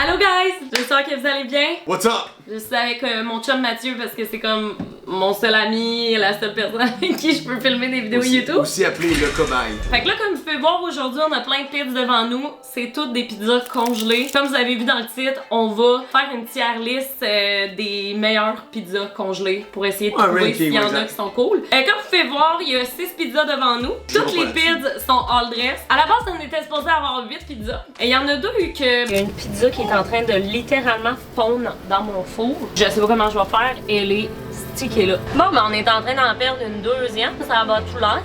Allô guys! J'espère que vous allez bien. What's up? Je suis avec mon chum Mathieu parce que c'est comme mon seul ami et la seule personne avec qui je peux filmer des vidéos YouTube. Aussi appelé le cobaye. Fait que là, comme vous pouvez voir aujourd'hui, on a plein de pizzas devant nous. C'est toutes des pizzas congelées. Comme vous avez vu dans le titre, on va faire une tier list des meilleures pizzas congelées pour essayer de trouver s'il y en a qui sont cool. Comme vous pouvez voir, il y a 6 pizzas devant nous. Toutes les pizzas sont all dress. À la base, on était supposé avoir 8 pizzas. Et il y en a 2 que... Il y a une pizza qui est en train de littéralement fondre dans mon four. Je sais pas comment je vais faire. Elle est stickée là. Bon, ben on est en train d'en perdre une deuxième. Ça va tout l'air.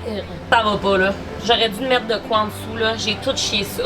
Ça va pas là. J'aurais dû mettre de quoi en dessous là. J'ai tout chié ça.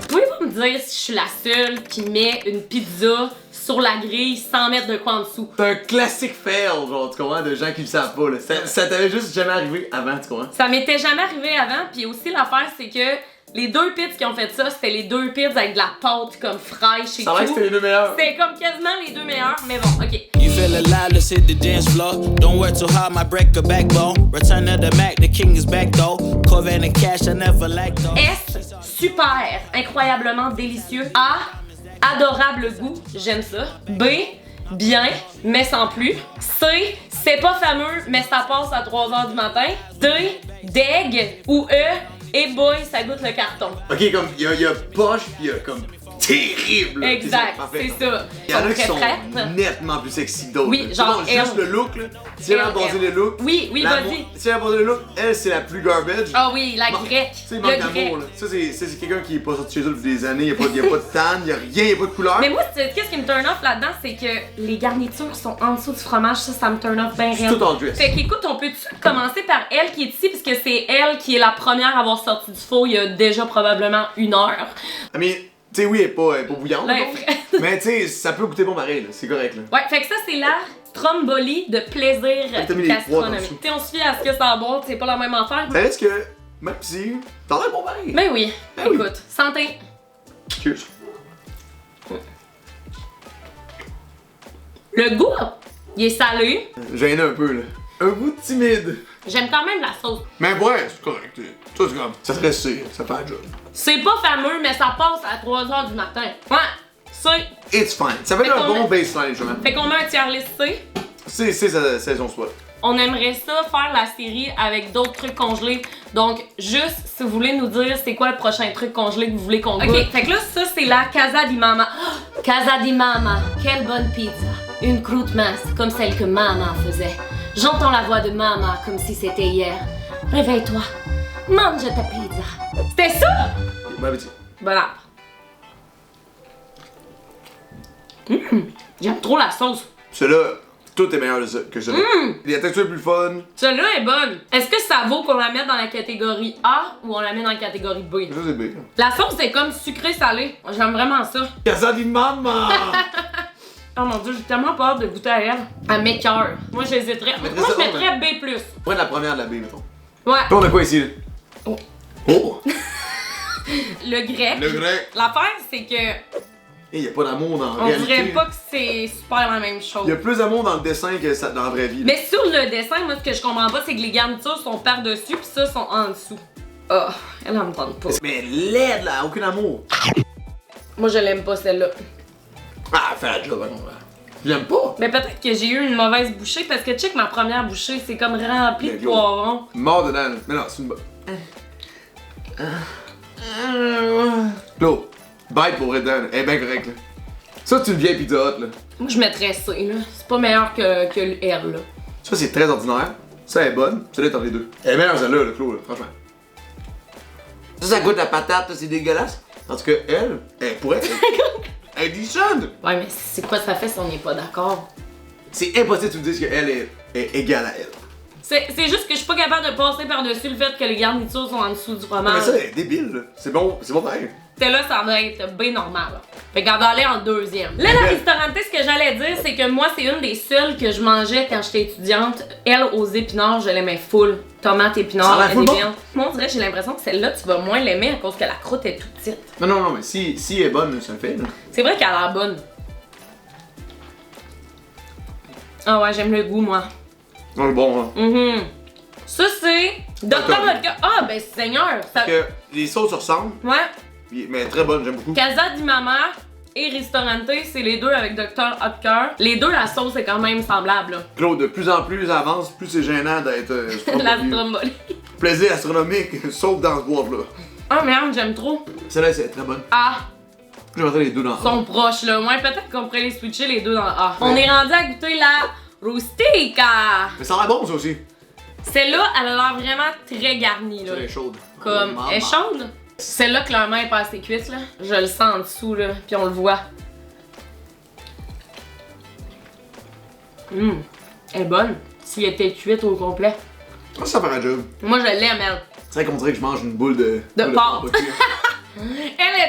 Pouvez-vous me dire si je suis la seule qui met une pizza sur la grille sans mettre de quoi en dessous? C'est un classique fail, genre, tu comprends, de gens qui le savent pas, là. Ça t'avait juste jamais arrivé avant, tu comprends? Ça m'était jamais arrivé avant, puis aussi l'affaire c'est que les 2 pizzas qui ont fait ça, c'était les 2 pizzas avec de la pâte comme fraîche et tout. Ça va que c'était les 2 meilleurs. C'était comme quasiment les 2 meilleurs, mais bon, ok. You feel alive, let's hit the dance floor. Don't work too hard, my break a backbone. Return of the Mac, the king is back though. Coven and cash, I never like those. S, super, incroyablement délicieux. A, adorable goût, j'aime ça. B, bien, mais sans plus. C, c'est pas fameux, mais ça passe à 3h du matin. D, deg. Ou E, et boy, ça goûte le carton. Ok, comme, il y a poche pis il y a comme terrible. Exact, c'est ça. Il y en a qui sont prêtes. nettement plus sexy que d'autres. Oui, genre juste elle. le look, là. Si elle a basé le look. Oui, vas-y. Si elle a basé le look, elle, c'est la plus garbage. Ah oui, la grecque. Tu sais, il manque d'amour, là. Ça, c'est quelqu'un qui est pas sorti chez eux depuis des années. Il y a pas de tan, il y a rien, il y a pas de couleur. Mais moi, qu'est-ce qui me turn off là-dedans, c'est que les garnitures sont en dessous du fromage. Ça me turn off bien rien. C'est tout en dress. Fait qu'écoute, on peut-tu commencer par elle qui est ici, parce que c'est elle qui est la première à avoir sorti du four il y a déjà probablement 1 heure. I mean, tu sais, oui, elle est pas bouillante. Là, mais tu sais, ça peut goûter bon pareil, là. C'est correct, là. Ouais, fait que ça, c'est la Stromboli de plaisir gastronomique. Tu sais, on se fie à ce que ça boit, c'est pas la même affaire. Ça reste que, même si, t'en as bon pareil. Ben oui, Ben oui. écoute, santé. Cheers. Le goût, il est salé. Gêné un peu, là. Un goût timide. J'aime quand même la sauce. Mais ouais, c'est correct. Ça, c'est comme, ça serait C, ça fait un job. C'est pas fameux, mais ça passe à 3h du matin. Ouais, c'est. It's fine. Ça va être un bon baseline, justement. Fait qu'on met un tier list C. C'est sa saison soit. On aimerait ça faire la série avec d'autres trucs congelés. Donc, juste si vous voulez nous dire c'est quoi le prochain truc congelé que vous voulez qu'on goûte. Ok, fait que là, ça c'est la Casa di Mama. Oh, Casa di Mama, quelle bonne pizza. Une croûte mince, comme celle que Mama faisait. J'entends la voix de Mama comme si c'était hier. Réveille-toi, mange ta pizza. C'était ça? Bon appétit. Bon app. J'aime trop la sauce. Celui-là, tout est meilleur que celui-là. La texture est plus fun. Celle-là est bonne. Est-ce que ça vaut qu'on la mette dans la catégorie A ou on la met dans la catégorie B? Ça, c'est B. La sauce est comme sucré-salé. J'aime vraiment ça. Casa di Mama! Oh mon dieu, j'ai tellement peur de goûter à elle. À mes cœurs. Moi, j'hésiterais. Moi, je mettrais B+. Prends la première de la B, mettons. Ouais. Puis on a quoi ici? Là? Oh. Oh! Le grec. Le grec. L'affaire, c'est que Il y a pas d'amour dans la on réalité. dirait pas que c'est super la même chose. Il y a plus d'amour dans le dessin que ça, dans la vraie vie. Là. Mais sur le dessin, moi, ce que je comprends pas, c'est que les garnitures sont par-dessus pis ça sont en dessous. Oh, elle en me tente pas. Mais laide là, aucun amour. Moi, je l'aime pas celle-là. Ah, fais la job, non là. J'aime pas. Mais peut-être que j'ai eu une mauvaise bouchée parce que check ma première bouchée, c'est comme rempli de poivrons. Mort dedans. Là. Mais non, c'est une bonne. Claude, bite pour vrai dedans. Elle est bien correcte là. Ça, c'est une vieille pizza hot là. Moi, je mettrais C, là. C'est pas meilleur que le R, là. Ça, c'est très ordinaire. Ça, elle est bonne. Celle-là est entre les deux. Elle est meilleure celle-là, là, Claude, là, franchement. Ça goûte la patate, là, c'est dégueulasse. Tandis que elle pourrait être. Elle est decent! Ouais, mais c'est quoi ça fait si on n'est pas d'accord? C'est impossible que tu me dises qu'elle est égale à elle. C'est juste que je suis pas capable de passer par-dessus le fait que les garnitures sont en dessous du Non, fromage. mais ça, elle est débile, là. C'est bon pareil. Celle-là, ça va être B normal. Fait qu'elle va aller en deuxième. Là, la restaurante, ce que j'allais dire, c'est que moi, c'est une des seules que je mangeais quand j'étais étudiante. Elle, aux épinards, je l'aimais full. Tomate, épinards, Ça a l'air full bien. Moi, on dirait que j'ai l'impression que celle-là, tu vas moins l'aimer à cause que la croûte est toute petite. Non, mais si elle est bonne, ça le fait, là. C'est vrai qu'elle a l'air bonne. Ah ouais, j'aime le goût, moi. Non, le bon, hein. Ça, c'est Dr. Vodka. Ah, ben, Seigneur. Ça... Parce que les sauces se ressemblent, Ouais. mais très bonnes, j'aime beaucoup. Casa di Mama, et Ristorante, c'est les deux avec Dr. Oetker. Les deux, la sauce est quand même semblable, là. Claude, de plus en plus avance, plus c'est gênant d'être La stromboli. Plaisir astronomique, sauf dans ce boîte-là. Ah merde, j'aime trop. Celle-là, c'est très bonne. Ah, Je vais mettre les deux dans ils sont proches, là. Ouais, peut-être qu'on pourrait les switcher les deux dans A. On est rendu à goûter la Rustica. Mais ça a l'air bon, ça aussi. Celle-là, elle a l'air vraiment très garnie, là. Elle est chaude. Comme, elle est chaude. Celle-là, clairement, elle est pas assez cuite, là. Je le sens en dessous, là, puis on le voit. Elle est bonne. S'il était cuite au complet. Ah, ça fait un job. Moi, je l'aime, elle. C'est vrai qu'on dirait que je mange une boule de pâte. barbecue. Elle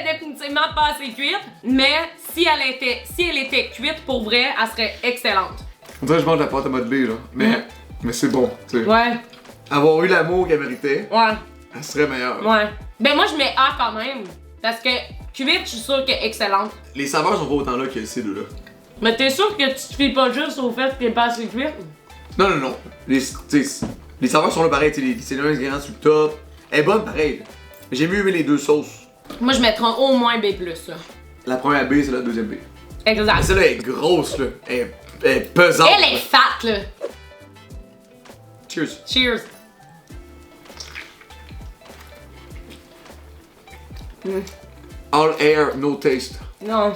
est définitivement pas assez cuite, mais si elle était cuite pour vrai, elle serait excellente. On dirait que je mange de la pâte à modeler, là. Mais c'est bon, tu sais. Ouais, Avoir eu l'amour qu'elle méritait, ouais, elle serait meilleure. ouais. Ben moi, je mets A quand même, parce que cuite, je suis sûre qu'elle est excellente. Les saveurs sont pas autant là que ces deux-là. Mais t'es sûr que tu te fies pas juste au fait qu'elle est pas assez cuite? Non, non, non. Les saveurs sont là pareil, tu sais, c'est les ingrédients sur le top. Elle est bonne pareil. Mais j'ai mieux aimé les deux sauces. Moi, je mettrais un au moins B+, là. La première B, c'est la deuxième B. Exact. Mais celle-là est grosse, là. Elle est pesante. Elle est fat, là. Cheers. Cheers. All air, no taste. Non,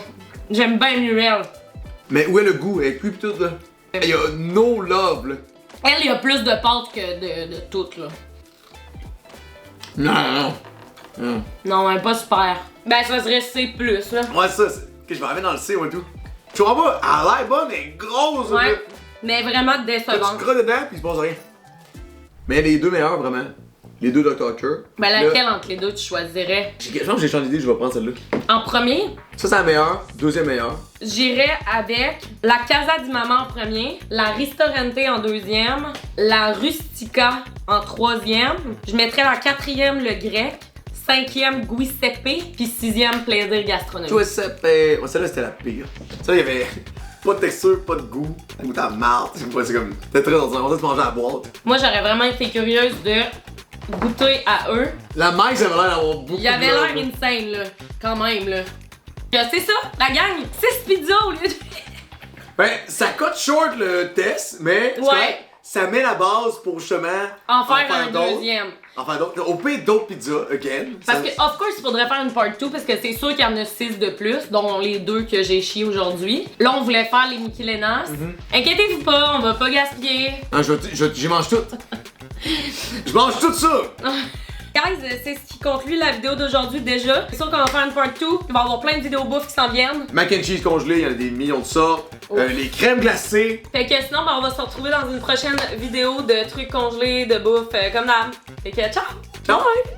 j'aime bien mieux elle. Mais où est le goût? Elle est cuite pis tout, là. Il y a no love, là. Elle, il y a plus de pâte que de tout, là. Non, non, non. Non, elle est pas super. Ben, ça serait C+, là. Ouais, ça, que je vais arriver dans le C, ouais, tout. Tu vois pas? Elle a l'air bonne, elle est grosse, là. Ouais, mais vraiment Là, tu décevante. crois dedans pis il se passe rien. Mais les deux meilleurs, vraiment. Les deux Dr. Oetker. Ben, laquelle entre les deux tu choisirais? Je pense que j'ai changé d'idée, je vais prendre celle-là. En premier, Ça, c'est la meilleure. Deuxième meilleure. j'irais avec la Casa di Mama en premier, la Ristorante en deuxième, la Rustica en troisième, je mettrais la quatrième le grec, cinquième Giuseppe, puis sixième plaisir gastronomique. Tu vois, ouais, celle-là, c'était la pire. Ça, il y avait pas de texture, pas de goût. Ça goûtait à marde. C'est comme. C'était très ordinaire. On dirait de manger à la boîte. Moi, j'aurais vraiment été curieuse de goûter à eux. La maïs, ça avait l'air d'avoir beaucoup de Il avait love, l'air là. insane, là. Quand même, là. C'est ça, la gang, 6 pizzas au lieu de... Ben, ça cut short le test, mais c'est Ouais. correct. Ça met la base pour justement En faire un d'autres. deuxième. En faire d'autres. Au pire, d'autres pizzas, again. Parce Ça- que, of course, il faudrait faire une part 2 parce que c'est sûr qu'il y en a 6 de plus, dont les 2 que j'ai chiés aujourd'hui. Là, on voulait faire les Michelenas. Inquiétez-vous pas, on va pas gaspiller. Ah, j'y mange tout. Je mange tout ça. Guys, c'est ce qui conclut la vidéo d'aujourd'hui déjà. C'est sûr qu'on va faire une part 2. Il va y avoir plein de vidéos bouffe qui s'en viennent. Mac and cheese congelé, il y en a des millions de sortes. Les crèmes glacées. Fait que sinon, ben, on va se retrouver dans une prochaine vidéo de trucs congelés, de bouffe, comme d'hab. Fait que ciao! Ciao. Bye!